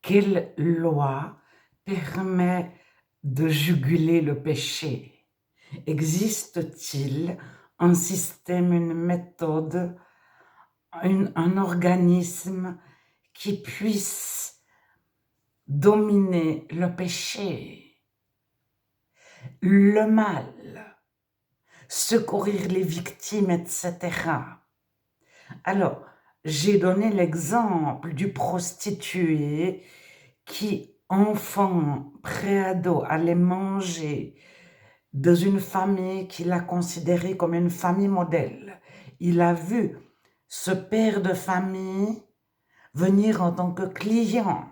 Quelle loi permet de juguler le péché? Existe-t-il un système, une méthode, un organisme qui puisse dominer le péché, le mal, secourir les victimes, etc. Alors, j'ai donné l'exemple du prostitué qui, enfant, préado, allait manger dans une famille qu'il a considérée comme une famille modèle. Il a vu ce père de famille venir en tant que client.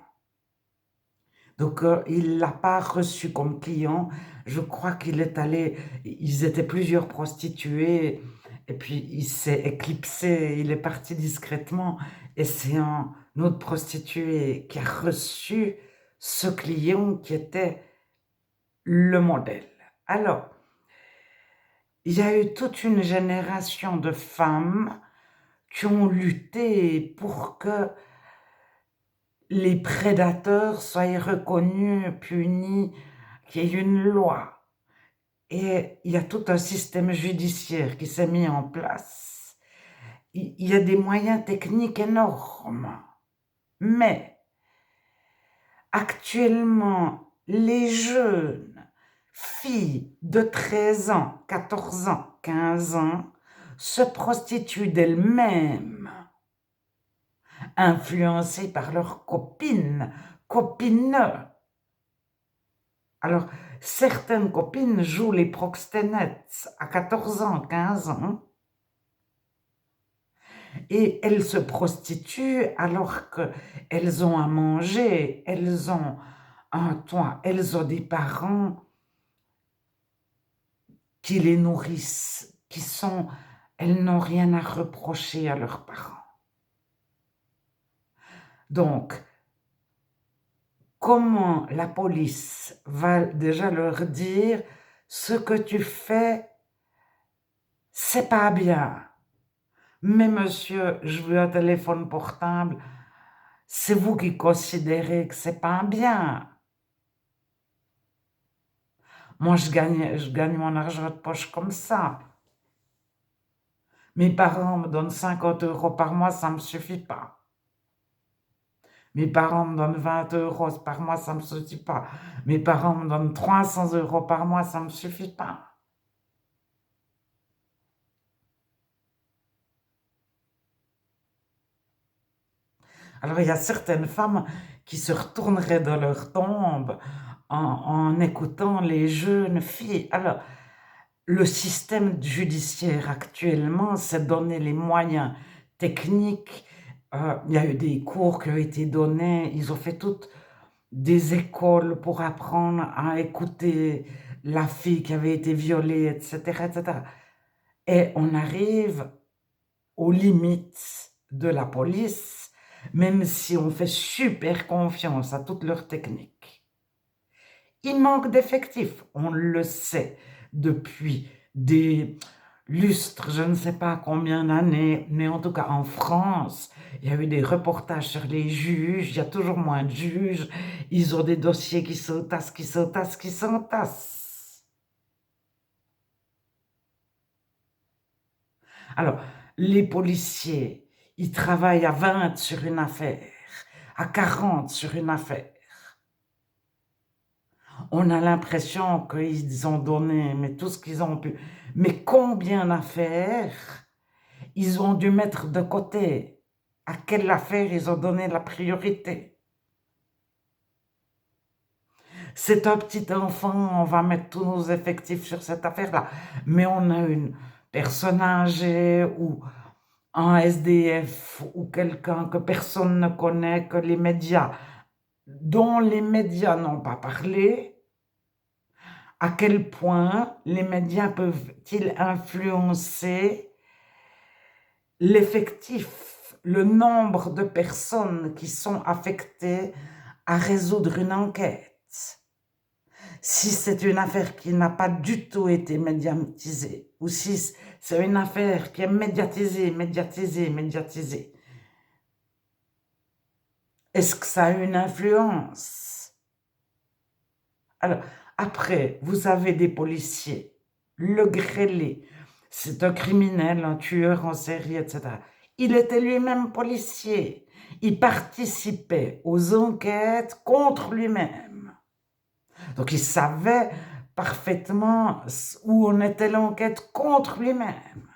Donc, il ne l'a pas reçu comme client. Je crois qu'il est allé, ils étaient plusieurs prostituées, et puis il s'est éclipsé, il est parti discrètement, et c'est un autre prostitué qui a reçu ce client qui était le modèle. Alors, il y a eu toute une génération de femmes qui ont lutté pour que les prédateurs soient reconnus, punis, qu'il y ait une loi. Et il y a tout un système judiciaire qui s'est mis en place. Il y a des moyens techniques énormes. Mais actuellement, les jeunes filles de 13 ans, 14 ans, 15 ans se prostituent d'elles-mêmes, influencées par leurs copines, copineux. Alors, certaines copines jouent les proxénètes à 14 ans, 15 ans, et elles se prostituent alors qu'elles ont à manger, elles ont un toit, elles ont des parents qui les nourrissent, elles n'ont rien à reprocher à leurs parents. Donc, comment la police va déjà leur dire ce que tu fais, c'est pas bien. Mais monsieur, je veux un téléphone portable, c'est vous qui considérez que c'est pas bien. Moi, je gagne mon argent de poche comme ça. Mes parents me donnent 50 € par mois, ça ne me suffit pas. Mes parents me donnent 20 € par mois, ça ne me suffit pas. Mes parents me donnent 300 € par mois, ça ne me suffit pas. Alors, il y a certaines femmes qui se retourneraient dans leur tombe en écoutant les jeunes filles. Alors, le système judiciaire actuellement s'est donné les moyens techniques. Il y a eu des cours qui ont été donnés. Ils ont fait toutes des écoles pour apprendre à écouter la fille qui avait été violée, etc., etc. Et on arrive aux limites de la police, même si on fait super confiance à toutes leurs techniques. Il manque d'effectifs, on le sait depuis des lustres, je ne sais pas combien d'années, mais en tout cas en France, il y a eu des reportages sur les juges, il y a toujours moins de juges, ils ont des dossiers qui s'entassent, qui s'entassent, qui s'entassent. Alors, les policiers, ils travaillent à 20 sur une affaire, à 40 sur une affaire. On a l'impression qu'ils ont donné mais tout ce qu'ils ont pu. Mais combien d'affaires ils ont dû mettre de côté? À quelle affaire ils ont donné la priorité? C'est un petit enfant, on va mettre tous nos effectifs sur cette affaire-là. Mais on a une personne âgée ou un SDF ou quelqu'un que personne ne connaît, que les médias, dont les médias n'ont pas parlé. À quel point les médias peuvent-ils influencer l'effectif, le nombre de personnes qui sont affectées à résoudre une enquête? Si c'est une affaire qui n'a pas du tout été médiatisée, ou si c'est une affaire qui est médiatisée, Est-ce que ça a une influence? Alors, après, vous avez des policiers. Le grêlé, c'est un criminel, un tueur en série, etc. Il était lui-même policier. Il participait aux enquêtes contre lui-même. Donc, il savait parfaitement où en était l'enquête contre lui-même.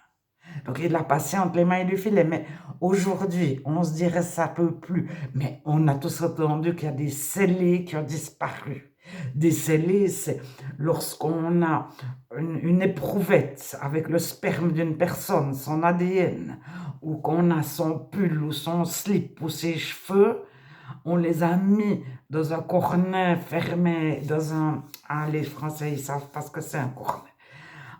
Donc, il a passé entre les mailles du filet. Mais aujourd'hui, on se dirait ça peut plus. Mais on a tous entendu qu'il y a des scellés qui ont disparu. Des scellés, c'est lorsqu'on a une éprouvette avec le sperme d'une personne, son ADN, ou qu'on a son pull ou son slip ou ses cheveux, on les a mis dans un cornet fermé, dans un... Ah, les Français, ils savent pas ce que c'est un cornet.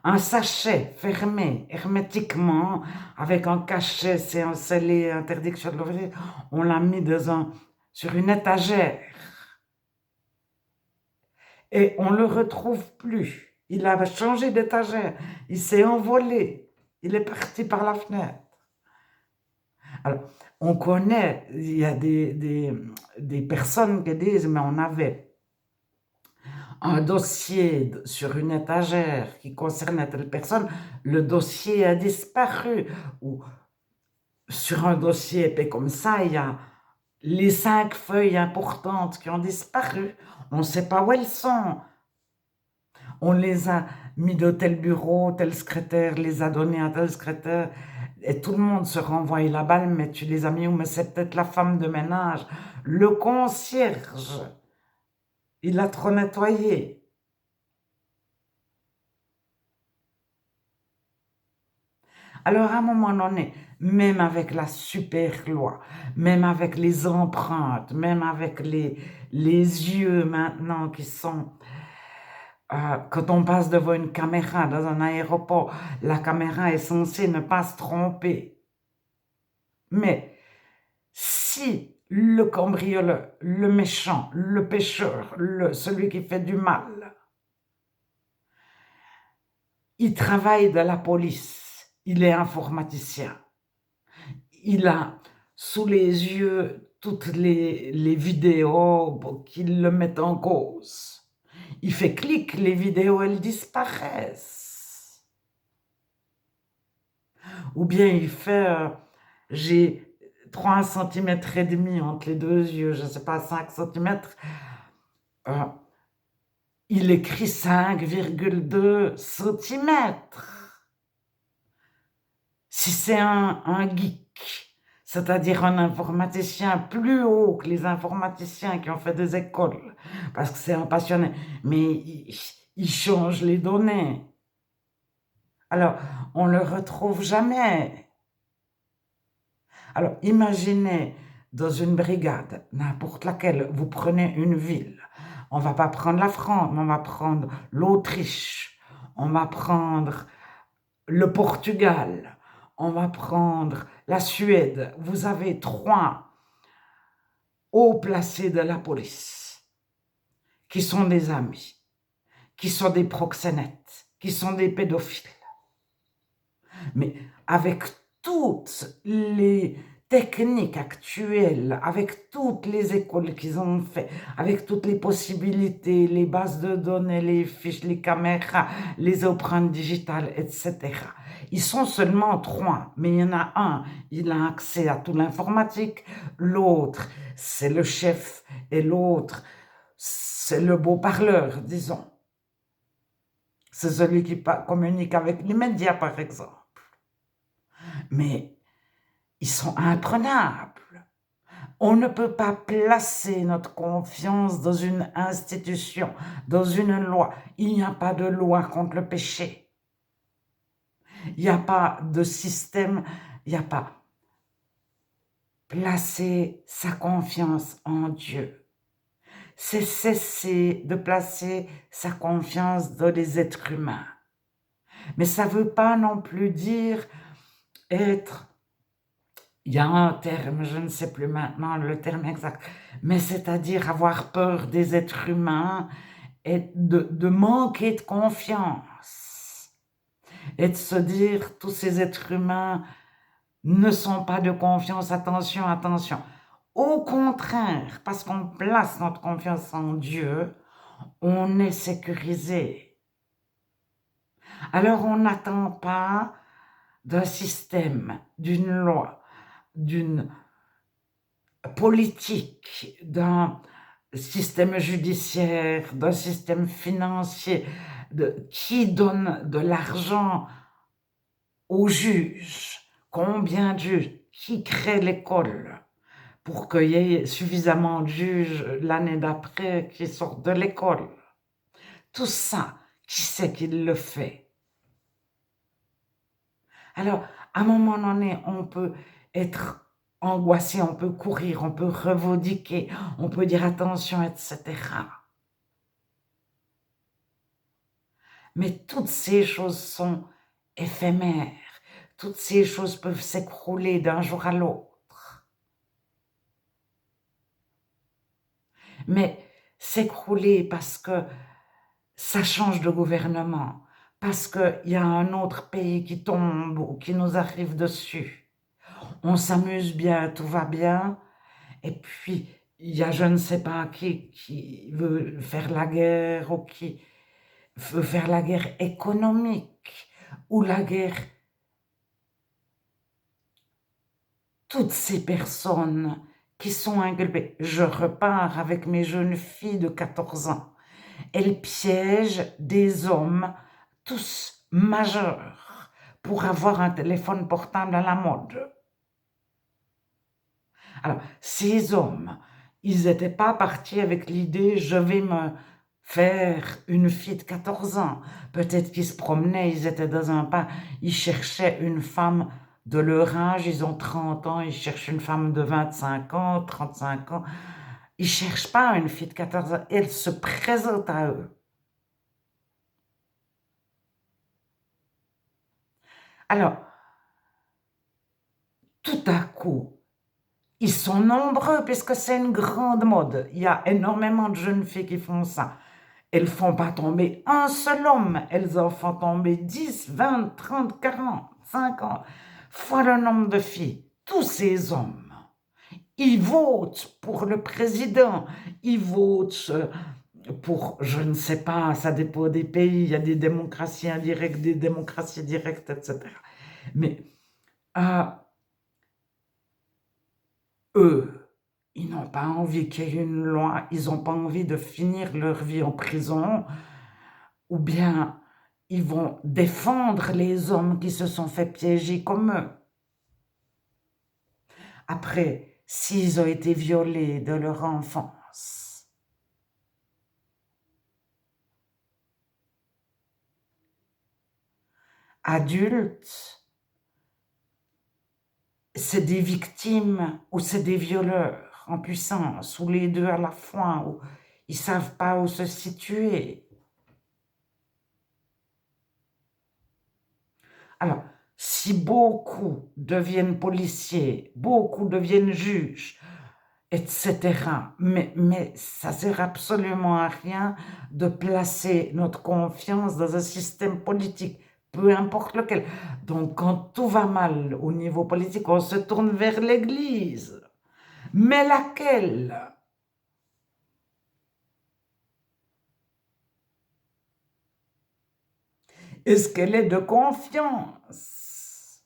Un sachet fermé hermétiquement, avec un cachet, c'est un scellé, interdiction de l'ouvrir. On l'a mis sur une étagère. Et on ne le retrouve plus. Il a changé d'étagère. Il s'est envolé. Il est parti par la fenêtre. Alors, on connaît, il y a des personnes qui disent, mais on avait un dossier sur une étagère qui concernait telle personne, le dossier a disparu. Ou sur un dossier épais comme ça, il y a les 5 feuilles importantes qui ont disparu. On ne sait pas où elles sont. On les a mis de tel bureau, tel secrétaire les a donnés à tel secrétaire. Et tout le monde se renvoie la balle, mais tu les as mis où? Mais c'est peut-être la femme de ménage. Le concierge, il a trop nettoyé. Alors, à un moment donné, même avec la super loi, même avec les empreintes, même avec les yeux maintenant qui sont... quand on passe devant une caméra dans un aéroport, la caméra est censée ne pas se tromper. Mais si le cambrioleur, le méchant, le pécheur, celui qui fait du mal, il travaille dans la police, il est informaticien, il a sous les yeux toutes les vidéos qui le mettent en cause. Il fait clic, les vidéos, elles disparaissent. Ou bien il fait, j'ai 3 cm et demi entre les deux yeux, je ne sais pas, 5 cm. Il écrit 5,2 cm. Si c'est un geek, c'est-à-dire un informaticien plus haut que les informaticiens qui ont fait des écoles, parce que c'est un passionné, mais il change les données. Alors, on ne le retrouve jamais. Alors, imaginez dans une brigade, n'importe laquelle, vous prenez une ville. On ne va pas prendre la France, mais on va prendre l'Autriche, on va prendre le Portugal, on va prendre la Suède. Vous avez 3 hauts placés de la police qui sont des amis, qui sont des proxénètes, qui sont des pédophiles. Mais avec toutes les techniques actuelles, avec toutes les écoles qu'ils ont fait, avec toutes les possibilités, les bases de données, les fiches, les caméras, les empreintes digitales, etc. Ils sont seulement 3, mais il y en a un, il a accès à toute l'informatique, l'autre, c'est le chef, et l'autre, c'est le beau parleur, disons. C'est celui qui communique avec les médias, par exemple. Mais ils sont imprenables. On ne peut pas placer notre confiance dans une institution, dans une loi. Il n'y a pas de loi contre le péché. Il n'y a pas de système, il n'y a pas. Placer sa confiance en Dieu, c'est cesser de placer sa confiance dans les êtres humains. Mais ça ne veut pas non plus dire être... Il y a un terme, je ne sais plus maintenant le terme exact, mais c'est-à-dire avoir peur des êtres humains et de manquer de confiance et de se dire tous ces êtres humains ne sont pas de confiance, attention, attention. Au contraire, parce qu'on place notre confiance en Dieu, on est sécurisé. Alors on n'attend pas d'un système, d'une loi, d'une politique, d'un système judiciaire, d'un système financier, qui donne de l'argent aux juges. Combien de juges? Qui crée l'école pour qu'il y ait suffisamment de juges l'année d'après qui sortent de l'école? Tout ça, qui c'est qui le fait? Alors, à un moment donné, on peut être angoissé, on peut courir, on peut revendiquer, on peut dire attention, etc. Mais toutes ces choses sont éphémères. Toutes ces choses peuvent s'écrouler d'un jour à l'autre. Mais s'écrouler parce que ça change de gouvernement, parce qu'il y a un autre pays qui tombe ou qui nous arrive dessus. On s'amuse bien, tout va bien, et puis il y a je ne sais pas qui veut faire la guerre ou qui veut faire la guerre économique ou la guerre. Toutes ces personnes qui sont inculpées, je repars avec mes jeunes filles de 14 ans, elles piègent des hommes, tous majeurs, pour avoir un téléphone portable à la mode. Alors, ces hommes, ils n'étaient pas partis avec l'idée « je vais me faire une fille de 14 ans ». Peut-être qu'ils se promenaient, ils étaient dans un parc, ils cherchaient une femme de leur âge, ils ont 30 ans, ils cherchent une femme de 25 ans, 35 ans. Ils ne cherchent pas une fille de 14 ans, elle se présente à eux. Alors, tout à coup, ils sont nombreux puisque c'est une grande mode. Il y a énormément de jeunes filles qui font ça. Elles ne font pas tomber un seul homme, elles en font tomber 10, 20, 30, 40, 50 fois le nombre de filles. Tous ces hommes, ils votent pour le président, ils votent pour, je ne sais pas, ça dépend des pays, il y a des démocraties indirectes, des démocraties directes, etc. Mais eux, ils n'ont pas envie qu'il y ait une loi, ils n'ont pas envie de finir leur vie en prison, ou bien ils vont défendre les hommes qui se sont fait piéger comme eux. Après, s'ils ont été violés de leur enfance, adultes, c'est des victimes ou c'est des violeurs en puissance, ou les deux à la fois, ou ils ne savent pas où se situer. Alors, si beaucoup deviennent policiers, beaucoup deviennent juges, etc., mais ça ne sert absolument à rien de placer notre confiance dans un système politique, peu importe lequel. Donc, quand tout va mal au niveau politique, on se tourne vers l'Église. Mais laquelle? Est-ce qu'elle est de confiance?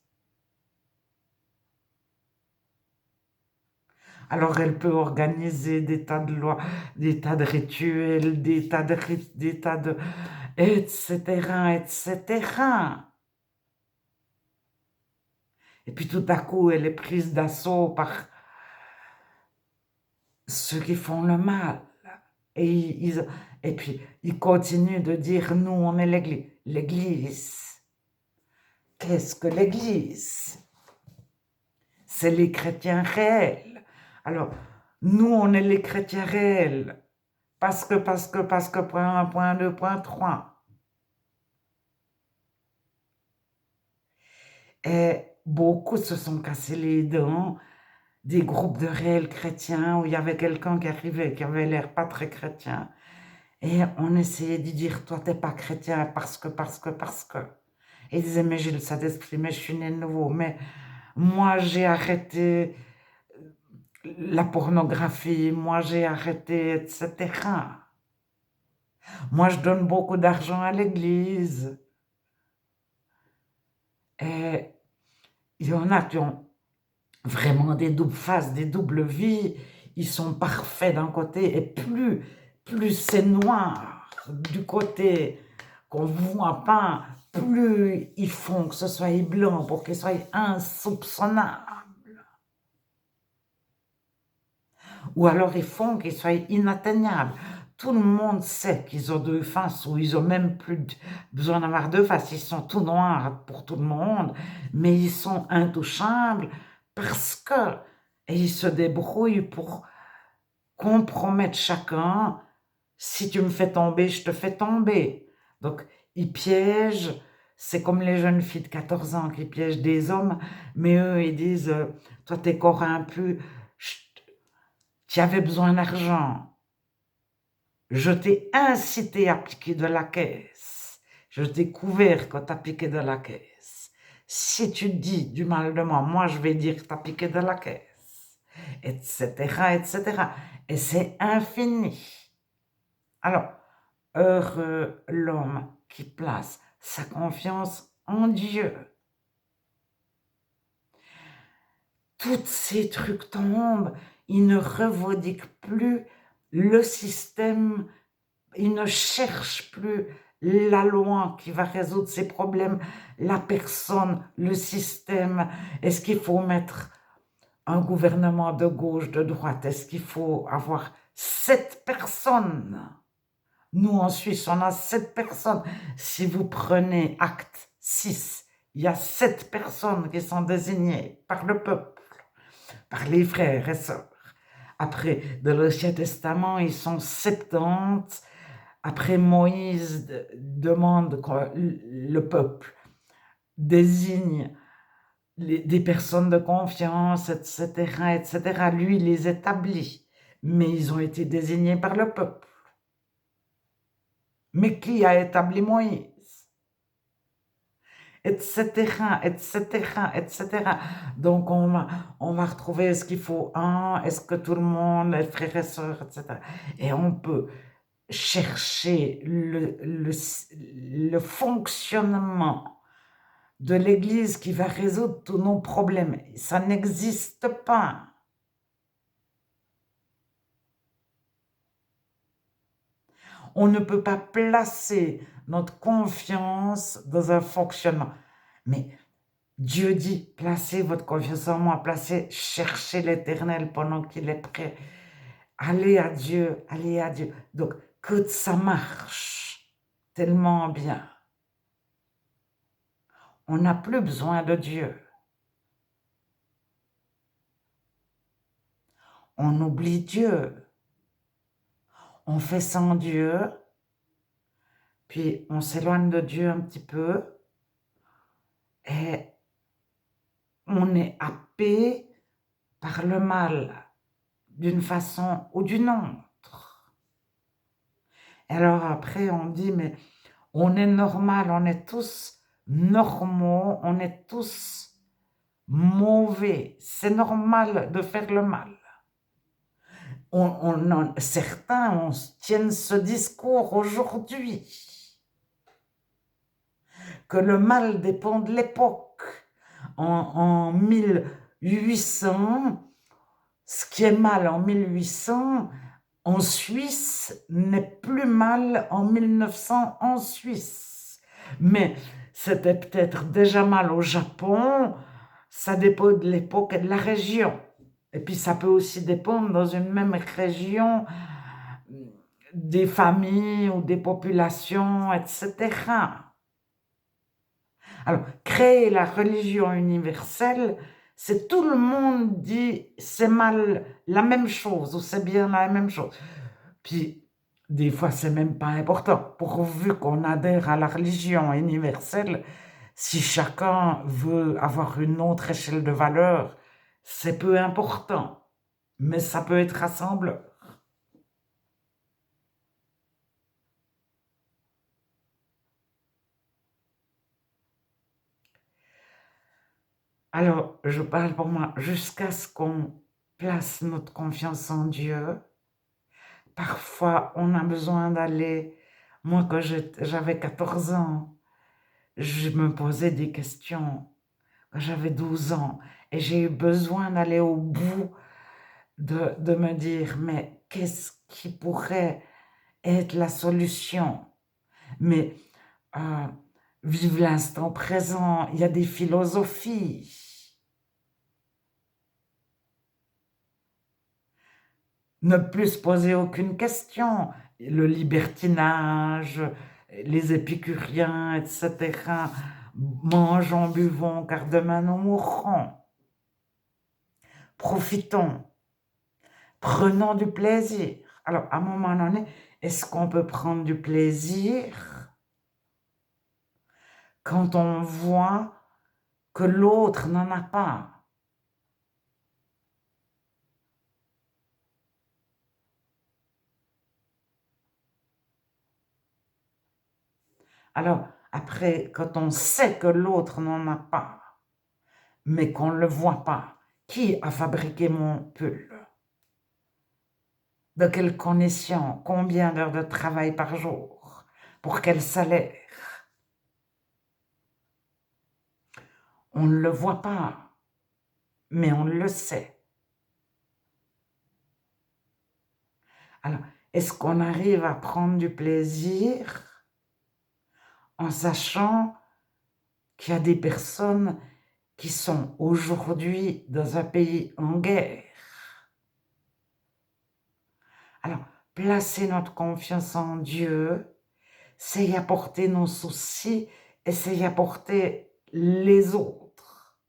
Alors, elle peut organiser des tas de lois, des tas de rituels, des tas de etc., etc. Et puis tout à coup, elle est prise d'assaut par ceux qui font le mal. Et, et puis, ils continuent de dire, nous, on est l'Église. L'Église, qu'est-ce que l'Église? C'est les chrétiens réels. Alors, nous, on est les chrétiens réels. Parce que, point 1, point 2, point 3. Et beaucoup se sont cassés les dents, des groupes de réels chrétiens où il y avait quelqu'un qui arrivait, qui avait l'air pas très chrétien. Et on essayait de dire, toi, t'es pas chrétien parce que. Et il disait, mais j'ai le Saint-Esprit, mais je suis né de nouveau. Mais moi, j'ai arrêté la pornographie, moi j'ai arrêté, etc. Moi, je donne beaucoup d'argent à l'église. Et il y en a qui ont vraiment des doubles faces, des doubles vies. Ils sont parfaits d'un côté et plus c'est noir du côté qu'on ne voit pas, plus ils font que ce soit blanc pour qu'ils soient insoupçonnables. Ou alors ils font qu'ils soient inatteignables. Tout le monde sait qu'ils ont deux faces ou ils ont même plus besoin d'avoir deux faces. Ils sont tout noirs pour tout le monde, mais ils sont intouchables parce que et ils se débrouillent pour compromettre chacun. Si tu me fais tomber, je te fais tomber. Donc ils piègent. C'est comme les jeunes filles de 14 ans qui piègent des hommes, mais eux ils disent toi t'es corrompu, tu avais besoin d'argent. Je t'ai incité à piquer de la caisse. Je t'ai couvert quand tu as piqué de la caisse. Si tu dis du mal de moi, moi je vais dire que tu as piqué de la caisse, etc., etc. Et c'est infini. Alors, heureux l'homme qui place sa confiance en Dieu. Tous ces trucs tombent, ils ne revendiquent plus le système. Il ne cherche plus la loi qui va résoudre ses problèmes, la personne, le système. Est-ce qu'il faut mettre un gouvernement de gauche, de droite? Est-ce qu'il faut avoir 7 personnes? Nous, en Suisse, on a 7 personnes. Si vous prenez acte 6, il y a 7 personnes qui sont désignées par le peuple, par les frères et sœurs. Après, dans l'Ancien Testament, ils sont 70. Après, Moïse demande que le peuple désigne des personnes de confiance, etc., etc. Lui, il les établit, mais ils ont été désignés par le peuple. Mais qui a établi Moïse? Etc., etc., etc. Donc, on va retrouver ce qu'il faut est-ce que tout le monde est frères et sœurs, etc. Et on peut chercher le fonctionnement de l'Église qui va résoudre tous nos problèmes. Ça n'existe pas. On ne peut pas placer notre confiance dans un fonctionnement. Mais Dieu dit, placez votre confiance en moi, cherchez l'Éternel pendant qu'il est prêt. Allez à Dieu, allez à Dieu. Donc, que ça marche tellement bien. On n'a plus besoin de Dieu. On oublie Dieu. On fait sans Dieu. Puis on s'éloigne de Dieu un petit peu. Et on est happé par le mal d'une façon ou d'une autre. Et alors après, on dit, mais on est normal, on est tous normaux, on est tous mauvais. C'est normal de faire le mal. Certains tiennent ce discours aujourd'hui, que le mal dépend de l'époque. En 1800, ce qui est mal en 1800, en Suisse, n'est plus mal en 1900 en Suisse. Mais c'était peut-être déjà mal au Japon, ça dépend de l'époque et de la région. Et puis ça peut aussi dépendre dans une même région des familles ou des populations, etc. Alors, créer la religion universelle, c'est tout le monde dit c'est mal la même chose ou c'est bien la même chose. Puis, des fois, c'est même pas important. Pourvu qu'on adhère à la religion universelle, si chacun veut avoir une autre échelle de valeur, c'est peu important. Mais ça peut être rassembleur. Alors, je parle pour moi, jusqu'à ce qu'on place notre confiance en Dieu. Parfois, on a besoin d'aller. Moi, quand j'avais 14 ans, je me posais des questions. Quand j'avais 12 ans, et j'ai eu besoin d'aller au bout de me dire, mais qu'est-ce qui pourrait être la solution? Mais euh, vive l'instant présent, il y a des philosophies. Ne plus se poser aucune question. Le libertinage, les épicuriens, etc. Mangeons, buvons, car demain nous mourrons. Profitons. Prenons du plaisir. Alors, à un moment donné, est-ce qu'on peut prendre du plaisir quand on voit que l'autre n'en a pas? Alors, après, quand on sait que l'autre n'en a pas, mais qu'on ne le voit pas, qui a fabriqué mon pull? De quelles conditions? Combien d'heures de travail par jour? Pour quel salaire? On ne le voit pas, mais on le sait. Alors, est-ce qu'on arrive à prendre du plaisir en sachant qu'il y a des personnes qui sont aujourd'hui dans un pays en guerre? Alors, placer notre confiance en Dieu, c'est y apporter nos soucis et c'est y apporter les autres.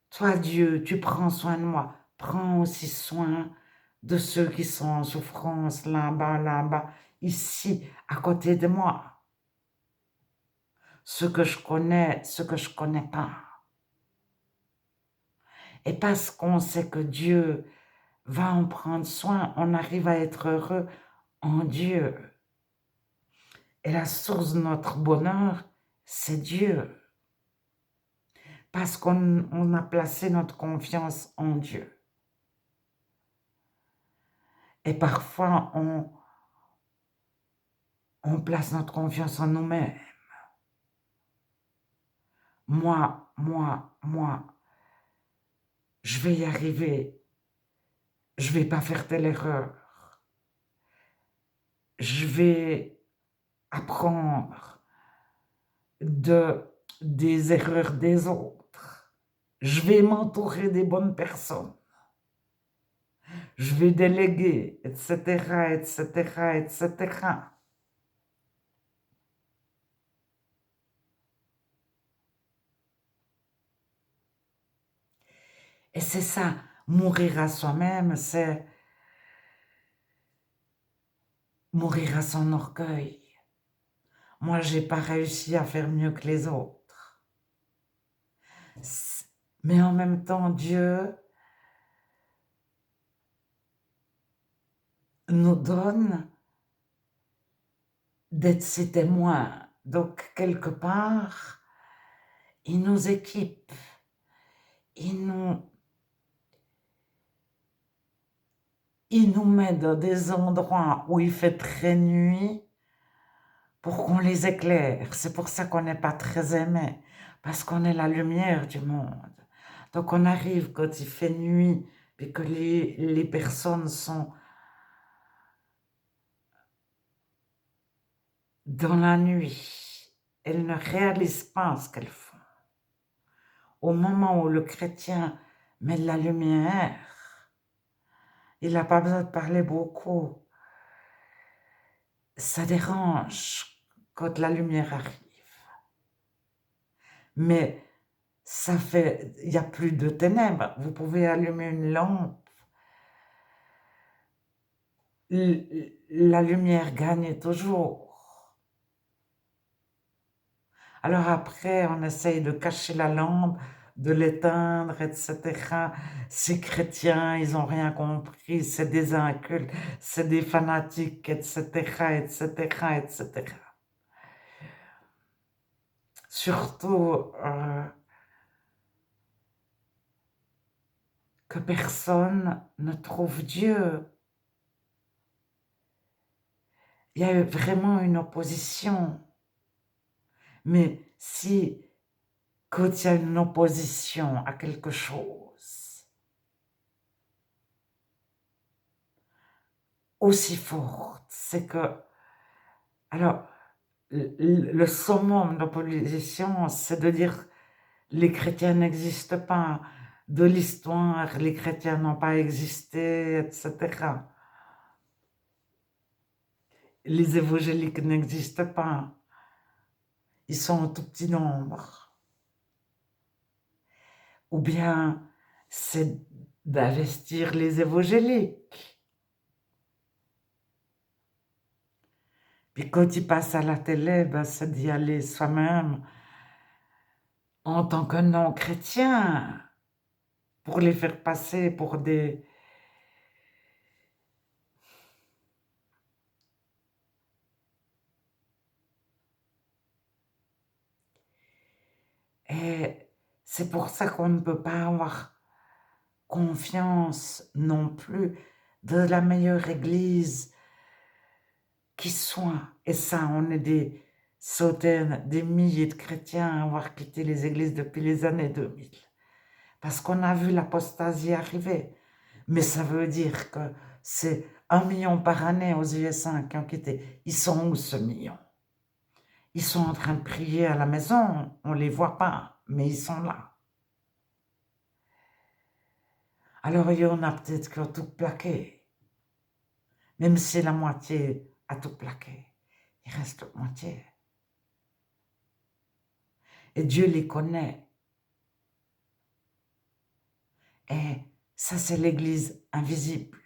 Toi, Dieu, tu prends soin de moi. Prends aussi soin de ceux qui sont en souffrance là-bas, ici, à côté de moi. Ce que je connais, ce que je connais pas. Et parce qu'on sait que Dieu va en prendre soin, on arrive à être heureux en Dieu. Et la source de notre bonheur, c'est Dieu. Parce qu'on a placé notre confiance en Dieu. Et parfois, on place notre confiance en nous-mêmes. Moi, je vais y arriver. Je vais pas faire telle erreur. Je vais apprendre des erreurs des autres. Je vais m'entourer des bonnes personnes. Je vais déléguer, etc., etc., etc. Et c'est ça, mourir à soi-même, c'est mourir à son orgueil. Moi, j'ai pas réussi à faire mieux que les autres. Mais en même temps, Dieu nous donne d'être ses témoins. Donc, quelque part, il nous équipe, il nous met dans des endroits où il fait très nuit pour qu'on les éclaire. C'est pour ça qu'on n'est pas très aimé, parce qu'on est la lumière du monde. Donc, on arrive quand il fait nuit, puis que les personnes sont dans la nuit. Elles ne réalisent pas ce qu'elles font. Au moment où le chrétien met de la lumière, il n'a pas besoin de parler beaucoup. Ça dérange quand la lumière arrive. Mais ça fait, il n'y a plus de ténèbres. Vous pouvez allumer une lampe. La lumière gagne toujours. Alors après, on essaye de cacher la lampe, de l'éteindre, etc. Ces chrétiens, ils n'ont rien compris, c'est des incultes, c'est des fanatiques, etc., etc., etc. Surtout que personne ne trouve Dieu. Il y a eu vraiment une opposition. Mais si, quand il y a une opposition à quelque chose aussi forte, c'est que, alors, le summum d'opposition, c'est de dire les chrétiens n'existent pas, de l'histoire, les chrétiens n'ont pas existé, etc. Les évangéliques n'existent pas, ils sont en tout petit nombre. Ou bien, c'est d'investir les évangéliques. Puis quand ils passent à la télé, ben, c'est d'y aller soi-même en tant que non-chrétien pour les faire passer pour des... Et c'est pour ça qu'on ne peut pas avoir confiance non plus de la meilleure église qui soit. Et ça, on est des centaines, des milliers de chrétiens à avoir quitté les églises depuis les années 2000. Parce qu'on a vu l'apostasie arriver. Mais ça veut dire que c'est 1 million par année aux USA qui ont quitté. Ils sont où ce million? Ils sont en train de prier à la maison, on ne les voit pas, mais ils sont là. Alors il y en a peut-être qui ont tout plaqué. Même si la moitié a tout plaqué, il reste la moitié. Et Dieu les connaît. Et ça, c'est l'Église invisible.